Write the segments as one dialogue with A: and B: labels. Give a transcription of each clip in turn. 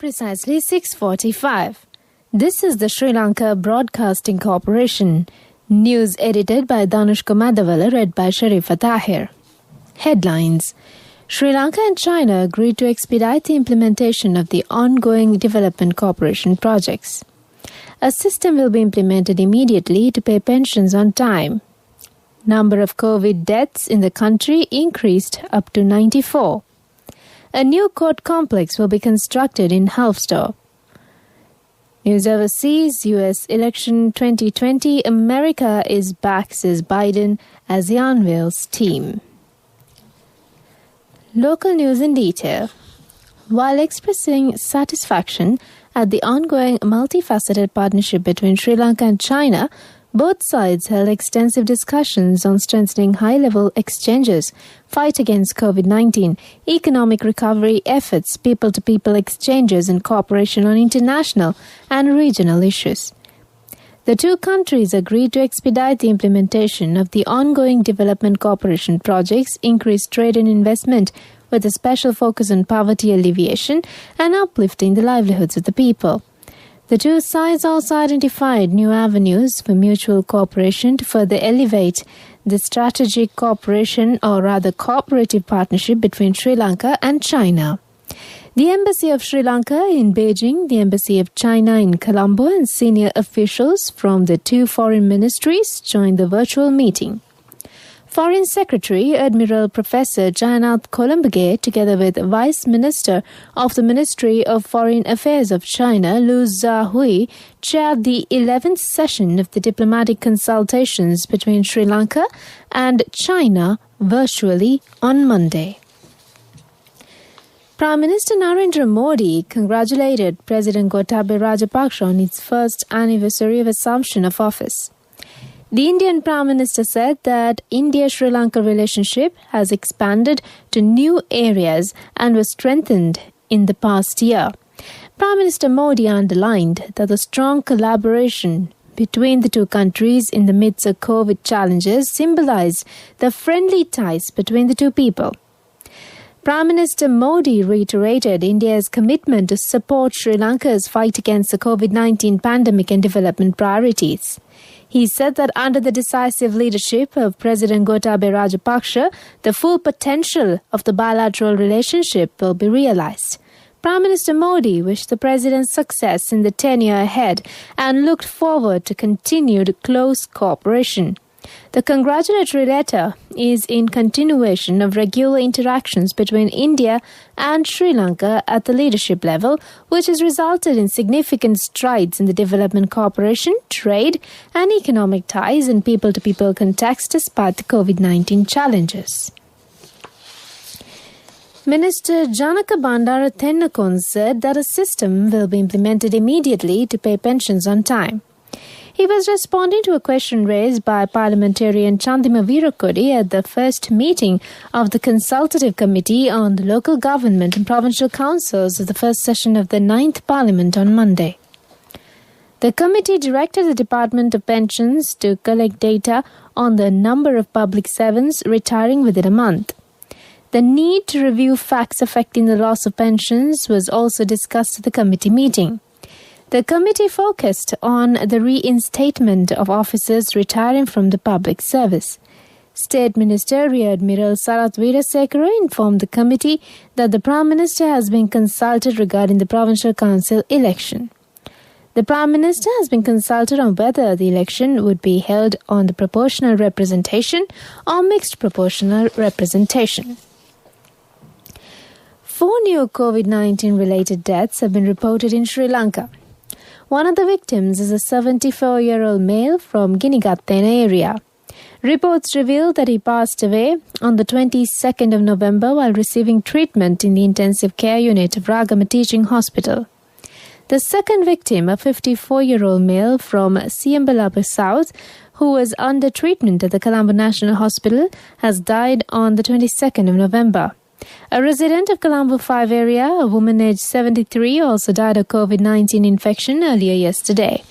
A: Precisely 6:45. This is the Sri Lanka Broadcasting Corporation. News edited by Danushka Madhavala, read by Sharifa Tahir. Headlines. Sri Lanka and China agreed to expedite the implementation of the ongoing development cooperation projects. A system will be implemented immediately to pay pensions on time. Number of COVID deaths in the country increased up to 94. A new court complex will be constructed in Halfstore. News overseas, U.S. election 2020, America is back, says Biden, as he unveils team. Local news in detail. While expressing satisfaction at the ongoing multifaceted partnership between Sri Lanka and China, both sides held extensive discussions on strengthening high-level exchanges, fight against COVID-19, economic recovery efforts, people-to-people exchanges, and cooperation on international and regional issues. The two countries agreed to expedite the implementation of the ongoing development cooperation projects, increase trade and investment, with a special focus on poverty alleviation and uplifting the livelihoods of the people. The two sides also identified new avenues for mutual cooperation to further elevate the strategic cooperation, or rather cooperative partnership, between Sri Lanka and China. The Embassy of Sri Lanka in Beijing, the Embassy of China in Colombo, and senior officials from the two foreign ministries joined the virtual meeting. Foreign Secretary Admiral Professor Jayanath Columbage, together with Vice Minister of the Ministry of Foreign Affairs of China, Lu Zhahui, chaired the 11th session of the diplomatic consultations between Sri Lanka and China virtually on Monday. Prime Minister Narendra Modi congratulated President Gotabaya Rajapaksa on its first anniversary of assumption of office. The Indian Prime Minister said that India-Sri Lanka relationship has expanded to new areas and was strengthened in the past year. Prime Minister Modi underlined that the strong collaboration between the two countries in the midst of COVID challenges symbolized the friendly ties between the two people. Prime Minister Modi reiterated India's commitment to support Sri Lanka's fight against the COVID-19 pandemic and development priorities. He said that under the decisive leadership of President Gotabaya Rajapaksa, the full potential of the bilateral relationship will be realized. Prime Minister Modi wished the President success in the tenure ahead and looked forward to continued close cooperation. The congratulatory letter is in continuation of regular interactions between India and Sri Lanka at the leadership level, which has resulted in significant strides in the development cooperation, trade, and economic ties in people-to-people context despite the COVID-19 challenges. Minister Janaka Bandara Tennakon said that a system will be implemented immediately to pay pensions on time. He was responding to a question raised by parliamentarian Chandima Veerakodi at the first meeting of the Consultative Committee on the Local Government and Provincial Councils of the first session of the 9th Parliament on Monday. The committee directed the Department of Pensions to collect data on the number of public servants retiring within a month. The need to review facts affecting the loss of pensions was also discussed at the committee meeting. The committee focused on the reinstatement of officers retiring from the public service. State Minister Rear Admiral Sarath Veerasekara informed the committee that the Prime Minister has been consulted regarding the Provincial Council election. The Prime Minister has been consulted on whether the election would be held on the proportional representation or mixed proportional representation. 4 new COVID-19 related deaths have been reported in Sri Lanka. One of the victims is a 74-year-old male from Ginnigattena area. Reports reveal that he passed away on the 22nd of November while receiving treatment in the intensive care unit of Ragama Teaching Hospital. The second victim, a 54-year-old male from Siambalapa South, who was under treatment at the Colombo National Hospital, has died on the 22nd of November. A resident of Colombo 5 area, a woman aged 73, also died of COVID-19 infection earlier yesterday.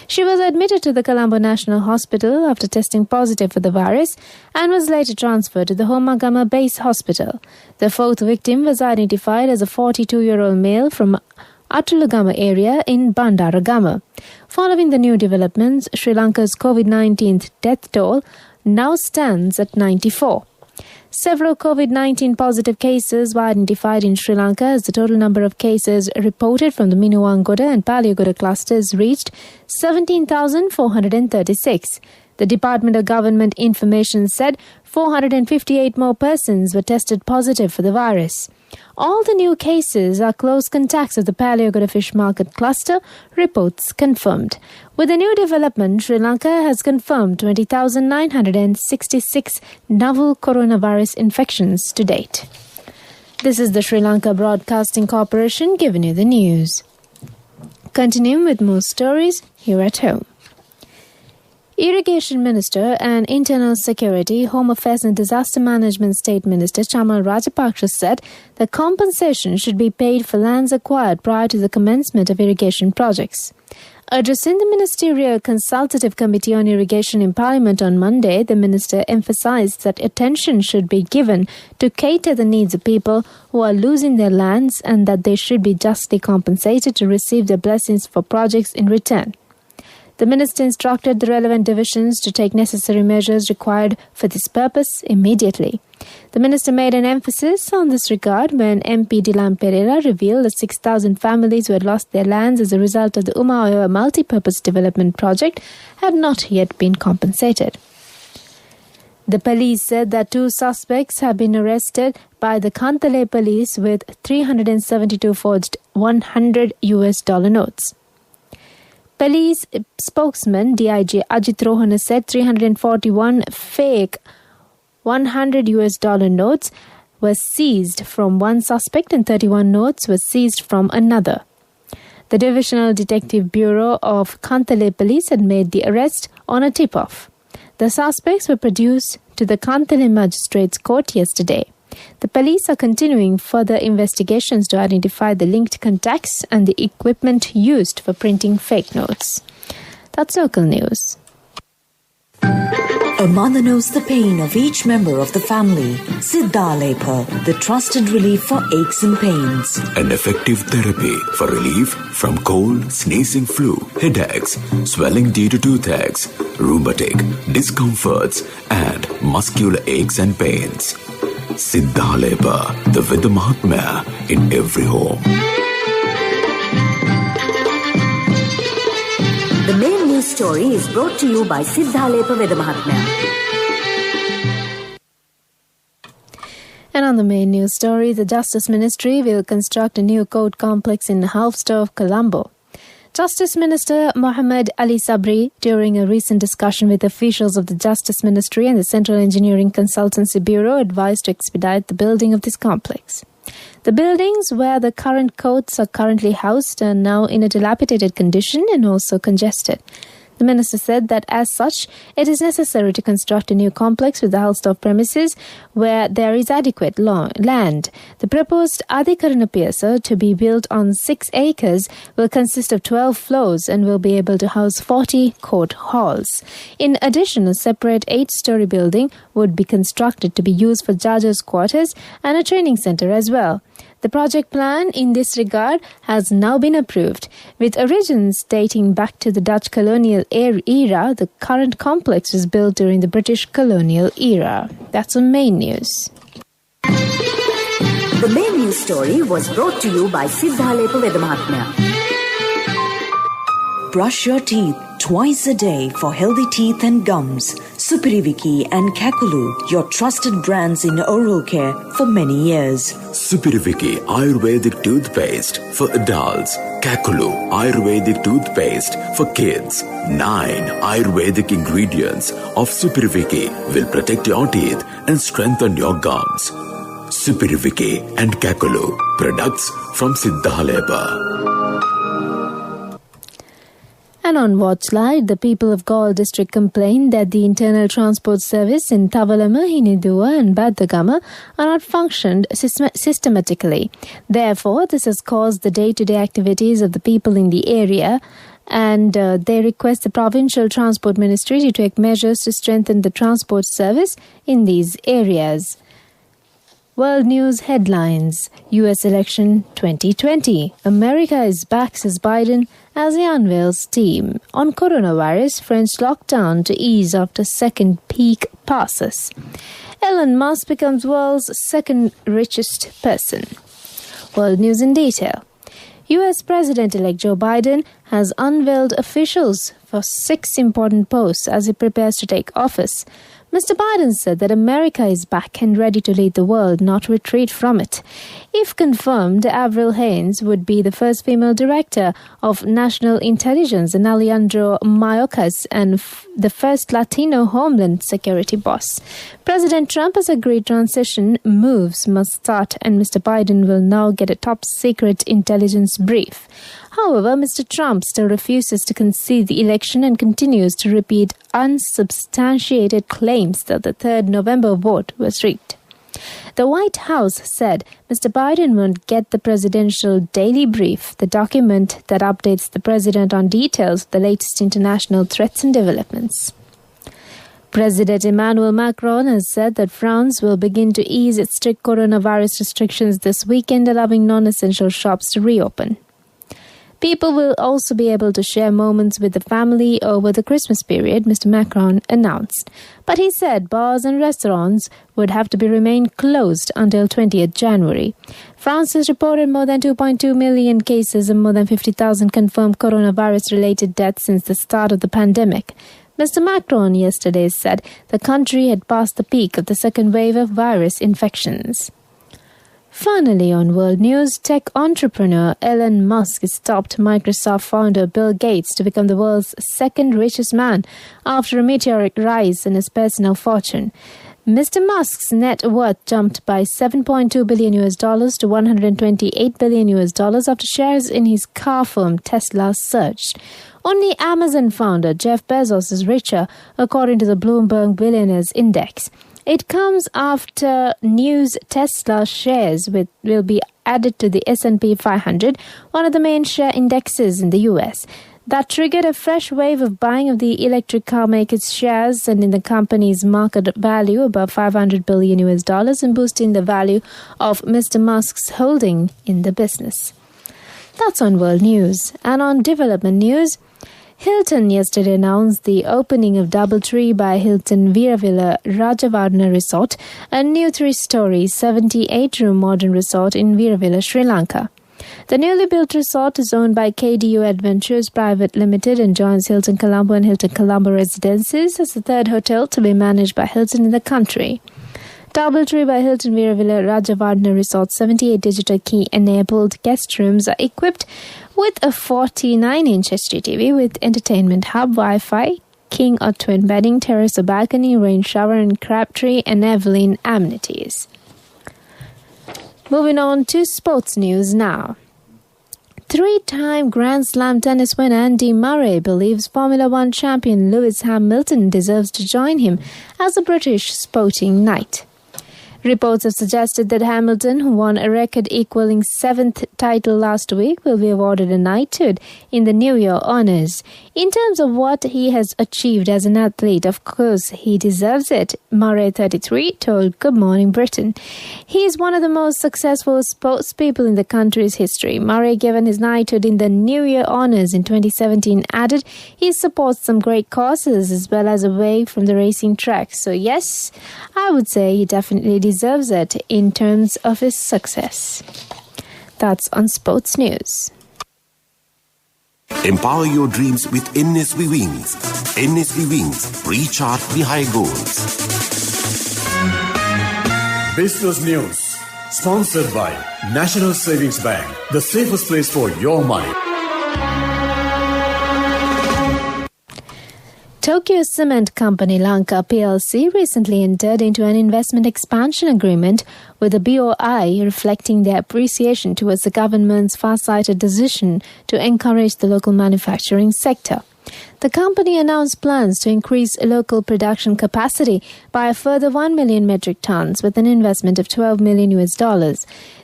A: She was admitted to the Colombo National Hospital after testing positive for the virus and was later transferred to the Homagama Base Hospital. The fourth victim was identified as a 42-year-old male from Atulagama area in Bandaragama. Following the new developments, Sri Lanka's COVID-19 death toll now stands at 94. Several COVID-19 positive cases were identified in Sri Lanka as the total number of cases reported from the Minuwangoda and Paliyagoda clusters reached 17,436. The Department of Government Information said 458 more persons were tested positive for the virus. All the new cases are close contacts of the Paliyagoda Fish Market cluster, reports confirmed. With the new development, Sri Lanka has confirmed 20,966 novel coronavirus infections to date. This is the Sri Lanka Broadcasting Corporation giving you the news. Continuing with more stories here at home. Irrigation Minister and Internal Security, Home Affairs and Disaster Management State Minister Chamal Rajapaksa said that compensation should be paid for lands acquired prior to the commencement of irrigation projects. Addressing the Ministerial Consultative Committee on Irrigation in Parliament on Monday, the minister emphasised that attention should be given to cater the needs of people who are losing their lands and that they should be justly compensated to receive their blessings for projects in return. The minister instructed the relevant divisions to take necessary measures required for this purpose immediately. The minister made an emphasis on this regard when MP Dilan Pereira revealed that 6,000 families who had lost their lands as a result of the Umaoa multi-purpose development project had not yet been compensated. The police said that 2 suspects have been arrested by the Kantale police with 372 forged $100 notes. Police spokesman DIG Ajit Rohana said 341 fake $100 notes were seized from one suspect and 31 notes were seized from another. The Divisional Detective Bureau of Kantale Police had made the arrest on a tip-off. The suspects were produced to the Kantale Magistrates Court yesterday. The police are continuing further investigations to identify the linked contacts and the equipment used for printing fake notes. That's local news.
B: A mother knows the pain of each member of the family. Siddha Lepa, the trusted relief for aches and pains.
C: An effective therapy for relief from cold, sneezing, flu, headaches, swelling due to toothaches, rheumatic, discomforts, and muscular aches and pains. Siddha Lepa, the Veda Mahatmya in every home.
B: The main news story is brought to you by Siddha Lepa Veda Mahatmya.
A: And on the main news story, the Justice Ministry will construct a new court complex in Halfstove, Colombo. Justice Minister Mohammed Ali Sabri, during a recent discussion with officials of the Justice Ministry and the Central Engineering Consultancy Bureau, advised to expedite the building of this complex. The buildings where the current courts are currently housed are now in a dilapidated condition and also congested. The minister said that as such, it is necessary to construct a new complex with the Halfstove premises where there is adequate land. The proposed Adhikarana Piasa, to be built on 6 acres, will consist of 12 floors and will be able to house 40 court halls. In addition, a separate 8-story building would be constructed to be used for judges' quarters and a training centre as well. The project plan in this regard has now been approved. With origins dating back to the Dutch colonial era, the current complex was built during the British colonial era. That's the main news.
B: The main news story was brought to you by Siddha Lepa Veda Mahatmya. Brush your teeth twice a day for healthy teeth and gums. Supiriviki and Kakulu, your trusted brands in oral care for many years.
C: Supiriviki Ayurvedic toothpaste for adults. Kakulu Ayurvedic toothpaste for kids. 9 Ayurvedic ingredients of Supiriviki will protect your teeth and strengthen your gums. Supiriviki and Kakulu, products from Siddha Lepa.
A: And on Watchlight, the people of Galle district complained that the internal transport service in Tavalama, Hinidua and Badagama are not functioned systematically. Therefore, this has caused the day-to-day activities of the people in the area, and they request the Provincial Transport Ministry to take measures to strengthen the transport service in these areas. World News headlines. U.S. election 2020. America is back, says Biden, as he unveils team. On coronavirus, French lockdown to ease after second peak passes. Elon Musk becomes world's second richest person. World News in detail. U.S. President-elect Joe Biden has unveiled officials for 6 important posts as he prepares to take office. Mr. Biden said that America is back and ready to lead the world, not retreat from it. If confirmed, Avril Haines would be the first female director of national intelligence and Alejandro Mayorkas and the first Latino homeland security boss. President Trump has agreed transition moves must start and Mr. Biden will now get a top-secret intelligence brief. However, Mr. Trump still refuses to concede the election and continues to repeat unsubstantiated claims that the 3rd November vote was rigged. The White House said Mr. Biden won't get the presidential daily brief, the document that updates the president on details of the latest international threats and developments. President Emmanuel Macron has said that France will begin to ease its strict coronavirus restrictions this weekend, allowing non-essential shops to reopen. People will also be able to share moments with the family over the Christmas period, Mr. Macron announced. But he said bars and restaurants would have to remain closed until 20th January. France has reported more than 2.2 million cases and more than 50,000 confirmed coronavirus-related deaths since the start of the pandemic. Mr. Macron yesterday said the country had passed the peak of the second wave of virus infections. Finally, on World News, tech entrepreneur Elon Musk has topped Microsoft founder Bill Gates to become the world's second richest man after a meteoric rise in his personal fortune. Mr. Musk's net worth jumped by $7.2 billion to $128 billion after shares in his car firm Tesla surged. Only Amazon founder Jeff Bezos is richer, according to the Bloomberg Billionaires Index. It comes after news Tesla shares will be added to the S&P 500, one of the main share indexes in the U.S. That triggered a fresh wave of buying of the electric car maker's shares, sending the company's market value above $500 billion and boosting the value of Mr. Musk's holding in the business. That's on World News. And on development news, Hilton yesterday announced the opening of Doubletree by Hilton Veeravilla Rajavardhana Resort, a new 3-story, 78-room modern resort in Veeravilla, Sri Lanka. The newly built resort is owned by KDU Adventures Private Limited and joins Hilton Colombo and Hilton Colombo Residences as the 3rd hotel to be managed by Hilton in the country. Doubletree by Hilton Veeravilla Rajavardhana Resort 78 digital key-enabled guest rooms are equipped with a 49-inch HDTV with entertainment hub, Wi-Fi, king or twin bedding, terrace or balcony, rain shower and Crabtree and Evelyn amenities. Moving on to sports news now. 3-time Grand Slam tennis winner Andy Murray believes Formula One champion Lewis Hamilton deserves to join him as a British sporting knight. Reports have suggested that Hamilton, who won a record-equaling 7th title last week, will be awarded a knighthood in the New Year honours. In terms of what he has achieved as an athlete, of course, he deserves it, Murray, 33, told Good Morning Britain. He is one of the most successful sports people in the country's history. Murray, given his knighthood in the New Year honours in 2017, added he supports some great causes as well as away from the racing track. So yes, I would say he definitely deserves it in terms of his success. That's on Sports News.
D: Empower your dreams with NSV Wings. NSV Wings, reach out the high goals.
E: Business News, sponsored by National Savings Bank, the safest place for your money.
A: Tokyo Cement Company Lanka plc recently entered into an investment expansion agreement with the BOI, reflecting their appreciation towards the government's far-sighted decision to encourage the local manufacturing sector. The company announced plans to increase local production capacity by a further 1 million metric tons with an investment of $12 million.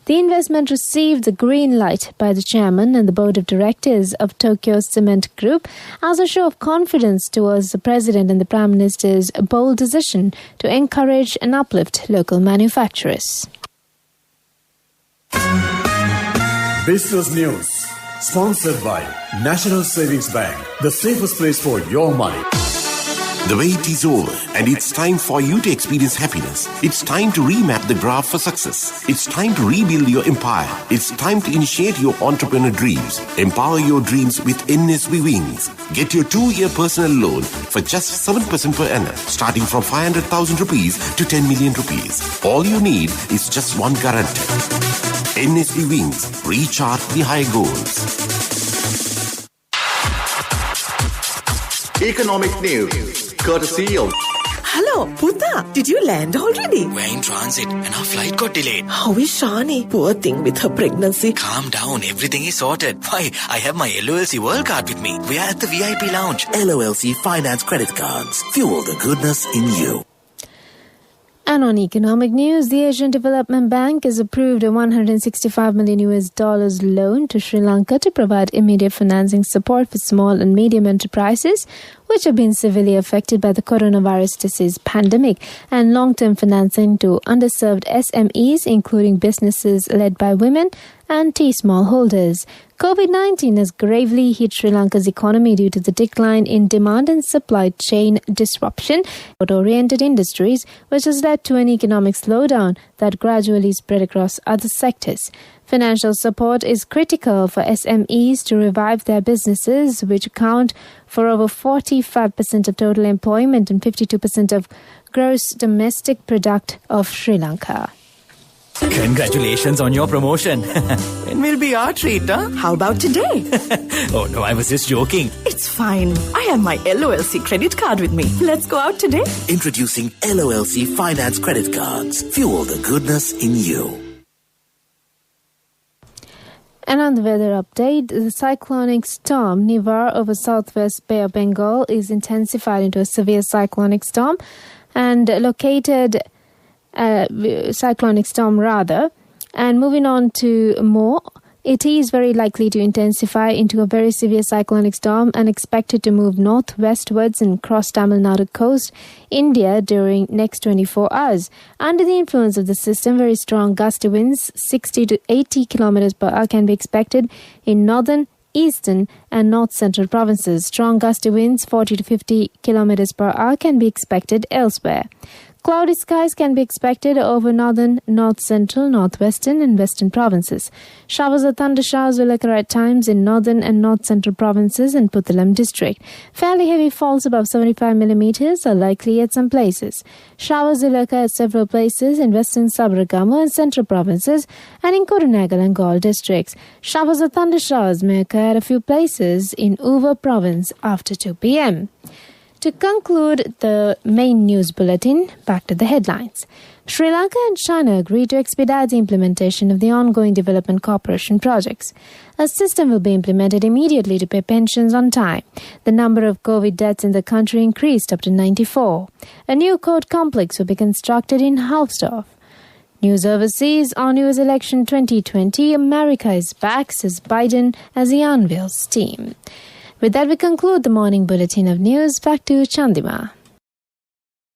A: The investment received the green light by the chairman and the board of directors of Tokyo Cement Group as a show of confidence towards the president and the prime minister's bold decision to encourage and uplift local manufacturers.
E: Business News, sponsored by National Savings Bank, the safest place for your money.
D: The wait is over and it's time for you to experience happiness. It's time to remap the graph for success. It's time to rebuild your empire. It's time to initiate your entrepreneur dreams. Empower your dreams with NSV Wings. Get your 2-year personal loan for just 7% per annum, starting from 500,000 rupees to 10 million rupees. All you need is just one guarantee. NSV Wings. Recharge the high goals.
F: Economic news, courtesy of...
G: Hello, Puta. Did you land already?
H: We're in transit and our flight got delayed.
G: How is Shani? Poor thing with her pregnancy.
H: Calm down, everything is sorted. Why, I have my LOLC World Card with me. We are at the VIP lounge.
I: LOLC Finance Credit Cards. Fuel the goodness in you.
A: And on economic news, the Asian Development Bank has approved a $165 million loan to Sri Lanka to provide immediate financing support for small and medium enterprises, which have been severely affected by the coronavirus disease pandemic, and long-term financing to underserved SMEs, including businesses led by women and tea smallholders. COVID-19 has gravely hit Sri Lanka's economy due to the decline in demand and supply chain disruption of oriented industries, which has led to an economic slowdown that gradually spread across other sectors. Financial support is critical for SMEs to revive their businesses, which account for over 45% of total employment and 52% of gross domestic product of Sri Lanka.
H: Congratulations on your promotion. When will be our treat, huh?
G: How about today?
H: Oh no, I was just joking.
G: It's fine. I have my LOLC credit card with me. Let's go out today.
I: Introducing LOLC Finance Credit Cards. Fuel the goodness in you.
A: And on the weather update, the cyclonic storm Nivar over southwest Bay of Bengal is intensified into a severe cyclonic storm and And moving on to more, it is very likely to intensify into a very severe cyclonic storm and expected to move northwestwards and cross Tamil Nadu coast, India during next 24 hours. Under the influence of the system, very strong gusty winds, 60 to 80 kilometers per hour, can be expected in northern, eastern and north central provinces. Strong gusty winds, 40 to 50 kilometers per hour, can be expected elsewhere. Cloudy skies can be expected over northern, north central, northwestern and western provinces. Showers or thunder showers will occur at times in northern and north central provinces and Puttalam district. Fairly heavy falls above 75 millimeters are likely at some places. Showers will occur at several places in western Sabaragamu and central provinces and in Korunagal and Gaul districts. Showers or thunder showers may occur at a few places in Uva province after 2 p.m. To conclude the main news bulletin, back to the headlines. Sri Lanka and China agreed to expedite the implementation of the ongoing development cooperation projects. A system will be implemented immediately to pay pensions on time. The number of COVID deaths in the country increased up to 94. A new court complex will be constructed in Hausdorf. News overseas on US election 2020, America is back, says Biden as he unveils team. With that, we conclude the morning bulletin of news. Back to Chandima.